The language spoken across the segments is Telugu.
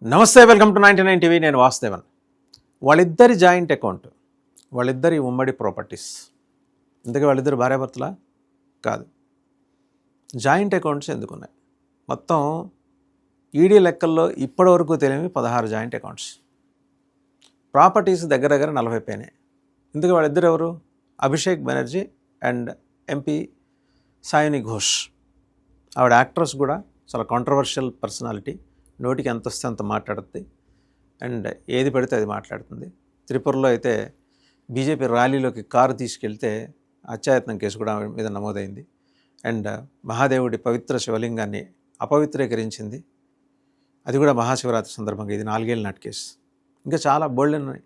నమస్తే, వెల్కమ్ టు 99 టీవీ. నేను వాసుదేవన్. వాళ్ళిద్దరి జాయింట్ అకౌంట్, వాళ్ళిద్దరి ఉమ్మడి ప్రాపర్టీస్. ఇందుకే వాళ్ళిద్దరు భార్యాభర్తలా? కాదు. జాయింట్ అకౌంట్స్ ఎందుకున్నాయి? మొత్తం ఈడీ లెక్కల్లో ఇప్పటివరకు తెలియని 16 జాయింట్ అకౌంట్స్. ప్రాపర్టీస్ దగ్గర దగ్గర 40 పైనే. ఇందుకే వాళ్ళిద్దరు ఎవరు? అభిషేక్ బెనర్జీ అండ్ ఎంపీ సాయిని ఘోష్. ఆవిడ యాక్ట్రెస్ కూడా, చాలా కాంట్రవర్షియల్ పర్సనాలిటీ. నోటికి ఎంత వస్తే అంత మాట్లాడుతుంది అండ్ ఏది పడితే అది మాట్లాడుతుంది. త్రిపురలో అయితే బీజేపీ ర్యాలీలోకి కారు తీసుకెళ్తే హత్యాయత్నం కేసు కూడా ఆమె మీద నమోదైంది. అండ్ మహాదేవుడి పవిత్ర శివలింగాన్ని అపవిత్రీకరించింది. అది కూడా మహాశివరాత్రి సందర్భంగా. ఇది 4 ఏళ్ళ నాటి కేసు. ఇంకా చాలా బోల్డ్ ఉన్నాయి.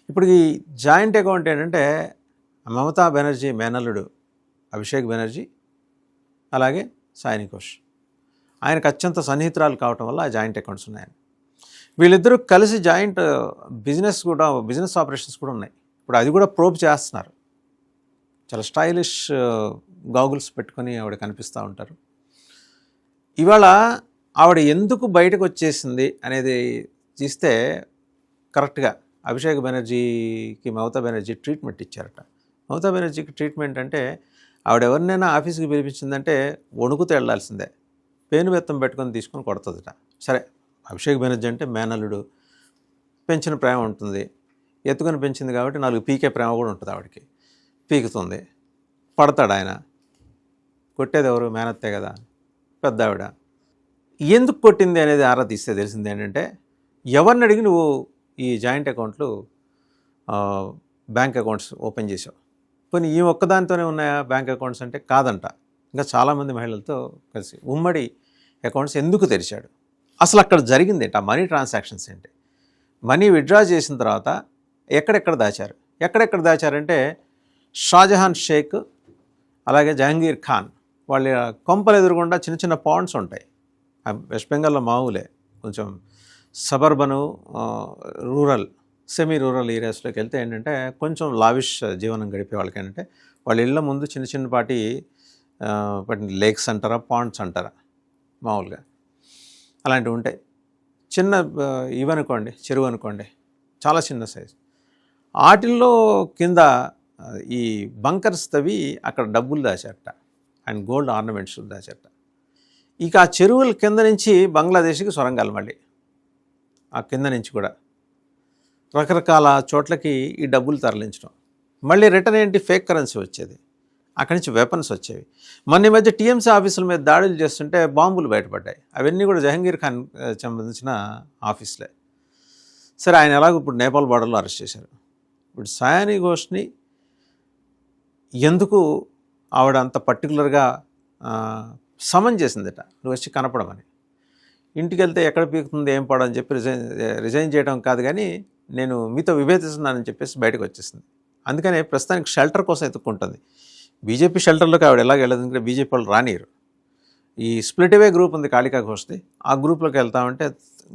ఇప్పుడు ఈ జాయింట్ అకౌంట్ ఏంటంటే మమతా బెనర్జీ మేనల్లుడు అభిషేక్ బెనర్జీ, అలాగే సాయిని ఘోష్. ఆయనకు అత్యంత సన్నిహితురాలు కావటం వల్ల ఆ జాయింట్ అకౌంట్స్ ఉన్నాయని. వీళ్ళిద్దరూ కలిసి జాయింట్ బిజినెస్ ఆపరేషన్స్ కూడా ఉన్నాయి. ఇప్పుడు అది కూడా ప్రోబ్ చేస్తున్నారు. చాలా స్టైలిష్ గాగుల్స్ పెట్టుకొని ఆవిడ కనిపిస్తూ ఉంటారు. ఇవాళ ఆవిడ ఎందుకు బయటకు వచ్చేసింది అనేది చూస్తే కరెక్ట్గా అభిషేక్ బెనర్జీకి మమతా బెనర్జీ ట్రీట్మెంట్ ఇచ్చారట. మమతా బెనర్జీకి ట్రీట్మెంట్ అంటే ఆవిడ ఎవరినైనా ఆఫీస్కి పిలిపించిందంటే వణుకుతూ వెళ్లాల్సిందే. పేను బెత్తం పెట్టుకొని తీసుకొని కొడుతుందట. సరే, అభిషేక్ బెనర్జీ అంటే మేనల్లుడు, పెంచిన ప్రేమ ఉంటుంది. ఎత్తుకొని పెంచింది కాబట్టి 4 పీకే ప్రేమ కూడా ఉంటుంది ఆవిడకి. పీకుతుంది, పడతాడు ఆయన. కొట్టేది ఎవరు? మేనత్తే కదా, పెద్ద ఆవిడ. ఎందుకు కొట్టింది అనేది ఆరా తీస్తే తెలిసింది ఏంటంటే, ఎవరిని అడిగి నువ్వు ఈ జాయింట్ అకౌంట్లు బ్యాంక్ అకౌంట్స్ ఓపెన్ చేసావు, పోనీ ఈ ఒక్కదానితోనే ఉన్నాయా బ్యాంక్ అకౌంట్స్ అంటే కాదంట. ఇంకా చాలామంది మహిళలతో కలిసి ఉమ్మడి అకౌంట్స్ ఎందుకు తెరిచాడు? అసలు అక్కడ జరిగింది ఏంటి? ఆ మనీ ట్రాన్సాక్షన్స్ ఏంటి? మనీ విత్డ్రా చేసిన తర్వాత ఎక్కడెక్కడ దాచారంటే షాజహాన్ షేక్, అలాగే జహంగీర్ ఖాన్ వాళ్ళ కొంపలు ఎదురుగుండా చిన్న చిన్న పాండ్స్ ఉంటాయి. వెస్ట్ బెంగాల్లో మామూలే, కొంచెం సబర్బను సెమీ రూరల్ ఏరియాస్లోకి వెళ్తే ఏంటంటే కొంచెం లావిష్ జీవనం గడిపే వాళ్ళకి ఏంటంటే వాళ్ళ ఇళ్ళ ముందు చిన్నపాటి లేక్స్ అంటారా, పాండ్స్ అంటారా, మామూలుగా అలాంటివి ఉంటాయి. చిన్న ఇవనుకోండి, చెరువు అనుకోండి, చాలా చిన్న సైజు. వాటిల్లో కింద ఈ బంకర్స్ తవ్వి అక్కడ డబ్బులు దాచారట అండ్ గోల్డ్ ఆర్నమెంట్స్ దాచారట. ఇక ఆ చెరువుల కింద నుంచి బంగ్లాదేశ్కి సొరంగాలు, మళ్ళీ ఆ కింద నుంచి కూడా రకరకాల చోట్లకి ఈ డబ్బులు తరలించడం. మళ్ళీ రిటర్న్ ఏంటి? ఫేక్ కరెన్సీ వచ్చేది. అక్కడి నుంచి వెపన్స్ వచ్చేవి. మొన్న ఈ మధ్య టీఎంసీ ఆఫీసుల మీద దాడులు చేస్తుంటే బాంబులు బయటపడ్డాయి. అవన్నీ కూడా జహంగీర్ ఖాన్ సంబంధించిన ఆఫీసులే. సరే, ఆయన ఎలాగో ఇప్పుడు నేపాల్ బార్డర్లో అరెస్ట్ చేశారు. ఇప్పుడు సాయాని ఘోష్ని ఎందుకు ఆవిడ అంత పర్టికులర్గా సమన్ చేసిందట, నువ్వు వచ్చి కనపడమని. ఇంటికి వెళ్తే ఎక్కడ పీకుతుంది ఏం పడని చెప్పి రిజైన్ చేయడం కాదు, కానీ నేను మీతో విభేదిస్తున్నానని చెప్పేసి బయటకు వచ్చేసింది. అందుకనే ప్రస్తుతానికి షెల్టర్ కోసం ఎత్తుక్కుంటుంది. బీజేపీ షెల్టర్లోకి ఆవిడ ఎలాగ వెళ్ళదు, ఎందుకంటే బీజేపీ వాళ్ళు రానియరు. ఈ స్ప్లిట్ అవే గ్రూప్ ఉంది కాళికా ఘోష్ది, ఆ గ్రూప్లోకి వెళ్తామంటే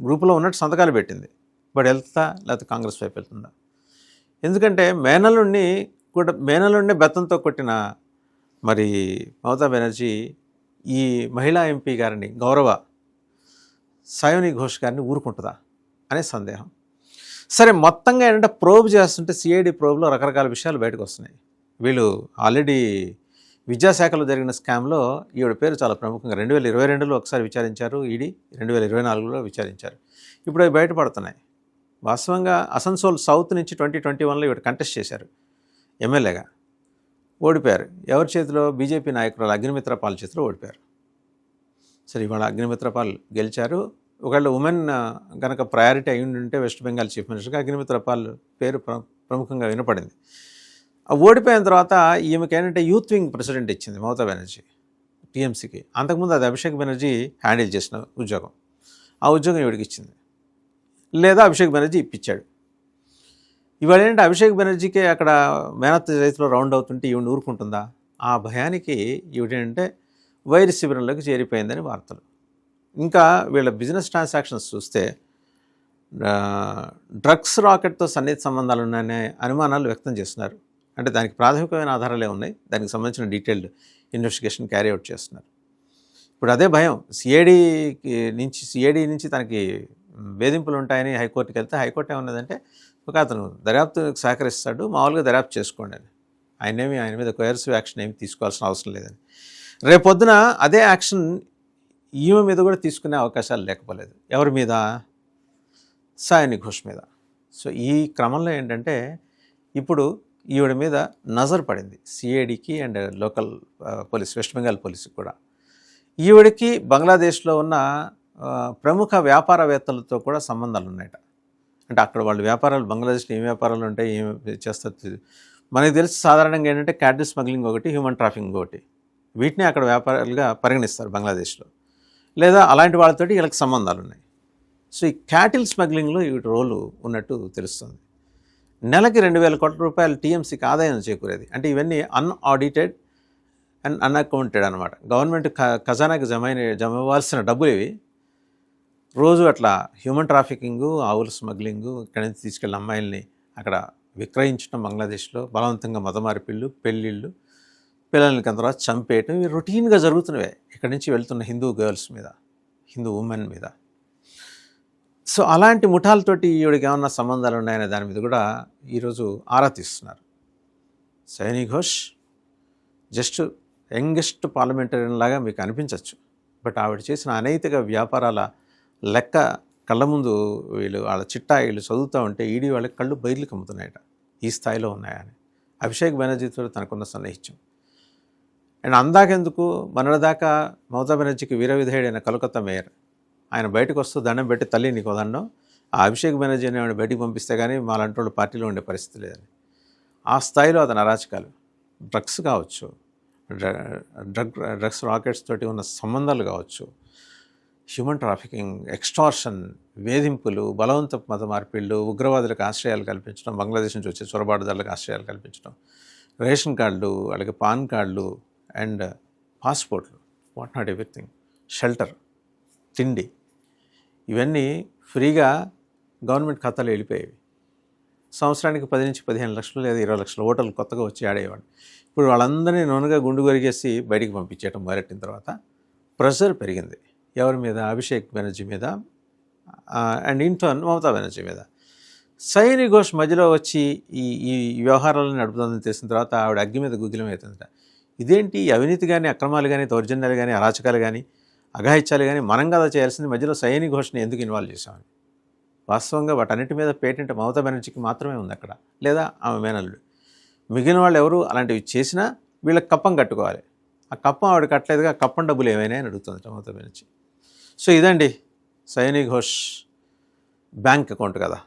గ్రూప్లో ఉన్నట్టు సంతకాలు పెట్టింది. బట్ వెళ్తా లేకపోతే కాంగ్రెస్ వైపు వెళ్తుందా? ఎందుకంటే మేనలుండే బెత్తంతో కొట్టిన మరి మమతా బెనర్జీ ఈ మహిళా ఎంపీ గారిని, గౌరవ సాయిని ఘోష్ గారిని ఊరుకుంటుందా అనే సందేహం. సరే, మొత్తంగా ఏంటంటే ప్రోబ్ చేస్తుంటే సిఐడి ప్రోబ్లో రకరకాల విషయాలు బయటకు వస్తున్నాయి. వీళ్ళు ఆల్రెడీ విద్యాశాఖలో జరిగిన స్కామ్లో ఈవిడ పేరు చాలా ప్రముఖంగా 2022లో ఒకసారి విచారించారు ఈడీ, 2024లో విచారించారు. ఇప్పుడు అవి బయటపడుతున్నాయి. వాస్తవంగా అసన్సోల్ సౌత్ నుంచి 2021లో ఈవిడ కంటెస్ట్ చేశారు, ఎమ్మెల్యేగా ఓడిపోయారు. ఎవరి చేతిలో? బీజేపీ నాయకురాలు అగ్నిమిత్ర పాల్ చేతిలో ఓడిపోయారు. సరే, ఇవాళ అగ్నిమిత్ర పాల్ గెలిచారు. ఒకవేళ ఉమెన్ కనుక ప్రయారిటీ అయి ఉంటే వెస్ట్ బెంగాల్ చీఫ్ మినిస్టర్గా అగ్నిమిత్ర పాల్ పేరు ప్రముఖంగా వినపడింది. ఓడిపోయిన తర్వాత ఈమెకి ఏంటంటే యూత్ వింగ్ ప్రెసిడెంట్ ఇచ్చింది మమతా బెనర్జీ టీఎంసీకి. అంతకుముందు అది అభిషేక్ బెనర్జీ హ్యాండిల్ చేసిన ఉద్యోగం. ఆ ఉద్యోగం ఈవిడికి ఇచ్చింది, లేదా అభిషేక్ బెనర్జీ ఇప్పించాడు. ఇవాళ ఏంటంటే అభిషేక్ బెనర్జీకే అక్కడ మేనత్త రైతులో రౌండ్ అవుతుంటే ఈవిడ ఊరుకుంటుందా? ఆ భయానికి ఈవిడేంటంటే వైరస్ శిబిరంలోకి చేరిపోయిందని వార్తలు. ఇంకా వీళ్ళ బిజినెస్ ట్రాన్సాక్షన్స్ చూస్తే డ్రగ్స్ రాకెట్తో సన్నిహిత సంబంధాలు ఉన్నాయనే అనుమానాలు వ్యక్తం చేస్తున్నారు. అంటే దానికి ప్రాథమికమైన ఆధారాలే ఉన్నాయి, దానికి సంబంధించిన డీటెయిల్డ్ ఇన్వెస్టిగేషన్ క్యారీ అవుట్ చేస్తున్నారు. ఇప్పుడు అదే భయం, సిఐడి నుంచి తనకి వేధింపులు ఉంటాయని హైకోర్టుకి వెళ్తే హైకోర్టు ఏమన్నదంటే ఒక అతను దర్యాప్తుకు సహకరిస్తాడు, మామూలుగా దర్యాప్తు చేసుకోండి అని. ఆయన మీద కోయర్సివ్ యాక్షన్ ఏమి తీసుకోవాల్సిన అవసరం లేదని. రేపొద్దున అదే యాక్షన్ ఈమె మీద కూడా తీసుకునే అవకాశాలు లేకపోలేదు. ఎవరి మీద? సాయాని ఘోష్ మీద. సో ఈ క్రమంలో ఏంటంటే ఇప్పుడు ఈవిడ మీద నజర్ పడింది సిఐడికి and local police, West Bengal పోలీసుకి కూడా. ఈవిడికి బంగ్లాదేశ్లో ఉన్న ప్రముఖ వ్యాపారవేత్తలతో కూడా సంబంధాలు ఉన్నాయట. అంటే అక్కడ వాళ్ళు వ్యాపారాలు, బంగ్లాదేశ్లో ఏం వ్యాపారాలు ఉంటాయి, ఏం చేస్తారు మనకు తెలిసి సాధారణంగా ఏంటంటే క్యాటిల్ స్మగ్లింగ్ ఒకటి, హ్యూమన్ ట్రాఫికింగ్ ఒకటి, వీటిని అక్కడ వ్యాపారాలుగా పరిగణిస్తారు బంగ్లాదేశ్లో. లేదా అలాంటి వాళ్ళతోటి వీళ్ళకి సంబంధాలు ఉన్నాయి. సో ఈ క్యాటిల్ స్మగ్లింగ్లో వీటి రోలు ఉన్నట్టు తెలుస్తుంది. నెలకి 2,000 కోట్ల రూపాయలు టీఎంసీకి ఆదాయం చేకూరేది. అంటే ఇవన్నీ అన్ఆడిటెడ్ అండ్ అన్అకౌంటెడ్ అనమాట. గవర్నమెంట్ ఖజానాకి జమ ఇవ్వాల్సిన డబ్బులు ఇవి. రోజు అట్లా హ్యూమన్ ట్రాఫికింగు, ఆవుల స్మగ్లింగు, ఇక్కడి నుంచి తీసుకెళ్ళిన అమ్మాయిల్ని అక్కడ విక్రయించడం బంగ్లాదేశ్లో, బలవంతంగా మతమార్పిళ్ళు, పెళ్ళిళ్ళు, పిల్లలకి తర్వాత చంపేయటం, ఇవి రొటీన్గా జరుగుతున్నవే ఇక్కడి నుంచి వెళ్తున్న హిందూ గర్ల్స్ మీద, హిందూ ఉమెన్ మీద. సో అలాంటి ముఠాలతోటి ఈవిడికి ఏమన్నా సంబంధాలు ఉన్నాయనే దాని మీద కూడా ఈరోజు ఆరా తీస్తున్నారు. సయాని ఘోష్ జస్ట్ యంగెస్ట్ పార్లమెంటరీయన్ లాగా మీకు అనిపించవచ్చు, బట్ ఆవిడ చేసిన అనైతిక వ్యాపారాల లెక్క కళ్ళ ముందు వాళ్ళ చిట్టా వీళ్ళు చదువుతూ ఉంటే ఈడీ వాళ్ళకి కళ్ళు బయర్లు కమ్ముతున్నాయట, ఈ స్థాయిలో ఉన్నాయని. అభిషేక్ బెనర్జీతో తనకున్న సన్నిహిత్యం. అండ్ అందాకెందుకు, మొన్నటిదాకా మమతా బెనర్జీకి వీరవిధేయుడైన కలకత్తా మేయర్, ఆయన బయటకు వస్తూ దండం పెట్టి తల్లి నీకు దండం, ఆ అభిషేక్ బెనర్జీ అనేవాడిని బయటికి పంపిస్తే కానీ మాలాంటి వాళ్ళు పార్టీలో ఉండే పరిస్థితి లేదని. ఆ స్థాయిలో అతని అరాచకాలు, డ్రగ్స్ కావచ్చు, డ్రగ్స్ రాకెట్స్ తోటి ఉన్న సంబంధాలు కావచ్చు, హ్యూమన్ ట్రాఫికింగ్, ఎక్స్టార్షన్, వేధింపులు, బలవంతపు మత మార్పిళ్ళు, ఉగ్రవాదులకు ఆశ్రయాలు కల్పించడం, బంగ్లాదేశ్ నుంచి వచ్చే చొరబాటుదారులకు ఆశ్రయాలు కల్పించడం, రేషన్ కార్డులు, అలాగే పాన్ కార్డులు అండ్ పాస్పోర్ట్లు, వాట్ నాట్ ఎవ్రీథింగ్, షెల్టర్, తిండి, ఇవన్నీ ఫ్రీగా గవర్నమెంట్ ఖాతాలో వెళ్ళిపోయేవి. సంవత్సరానికి 10 నుంచి 15 లక్షలు లేదా 20 లక్షల ఓటర్లు కొత్తగా వచ్చి ఆడేవాడు. ఇప్పుడు వాళ్ళందరినీ నూనెగా గుండు కొరిగేసి బయటికి పంపించేయటం మొదలెట్టిన తర్వాత ప్రెషర్ పెరిగింది. ఎవరి మీద? అభిషేక్ బెనర్జీ మీద అండ్ ఇంటర్న్ మమతా బెనర్జీ మీద. సయాని ఘోష్ మధ్యలో వచ్చి ఈ వ్యవహారాలను నడుపుతుందని తెలిసిన తర్వాత ఆవిడ అగ్గి మీద గుగ్గిలం అవుతుందట. ఇదేంటి అవినీతి కానీ, అక్రమాలు కానీ, దౌర్జన్యాలు కానీ, అరాచకాలు కానీ, అఘాయిత్యాలు కానీ మనం కదా చేయాల్సింది, మధ్యలో సయాని ఘోష్ని ఎందుకు ఇన్వాల్వ్ చేశామని. వాస్తవంగా వాటన్నిటి మీద పేటెంట్ మమతా బెనర్జీకి మాత్రమే ఉంది అక్కడ, లేదా ఆమె మేనల్లుడు. మిగిలిన వాళ్ళు ఎవరు అలాంటివి చేసినా వీళ్ళకి కప్పం కట్టుకోవాలి. ఆ కప్పం ఆవిడ కట్టలేదుగా, ఆ కప్పం డబ్బులు ఏమైనా అని అడుగుతుంది మమతా బెనర్జీ. సో ఇదండి సయాని ఘోష్ బ్యాంక్ అకౌంట్ కదా.